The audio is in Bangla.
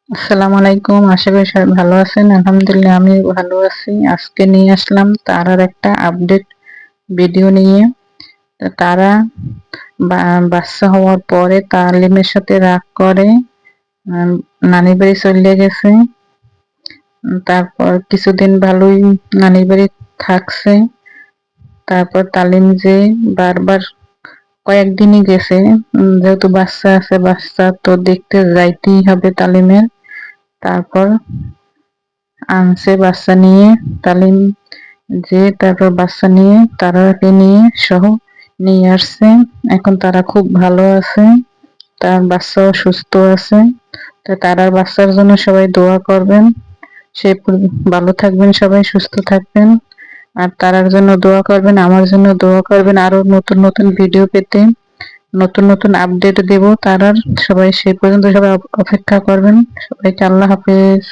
আসসালামু আলাইকুম। আশা করি সবাই ভালো আছেন। আলহামদুলিল্লাহ আমি ভালো আছি। আজকে নিয়ে আসলাম তারার একটা আপডেট ভিডিও নিয়ে। তারা বাচ্চা হওয়ার পরে তালিমের সাথে রাগ করে উম নানির বাড়ি চলে গেছে। তারপর কিছুদিন ভালোই নানির বাড়ি থাকছে। তারপর তালিম যে বারবার কয়েকদিনই গেছে। যেহেতু বাচ্চা আছে, বাচ্চা তো দেখতে যাইতেই হবে তালিমের। তারপর আনছে বাচ্চা নিয়ে তালিম যে তারপর বাচ্চা নিয়ে তারাকে নিয়ে সহ নিয়ে আসছে। এখন তারা খুব ভালো আছে, তার বাচ্চাও সুস্থ আছে। তো তারার বাচ্চার জন্য সবাই দোয়া করবেন। সে ভালো থাকবেন, সবাই সুস্থ থাকবেন। আর তারার জন্য দোয়া করবেন, আমার জন্য দোয়া করবেন। আরো নতুন নতুন ভিডিও পেতে নতুন নতুন আপডেট দেব তারার। সবাই সেই পর্যন্ত সবাই অপেক্ষা করবেন। সবাইকে আল্লাহ হাফেজ।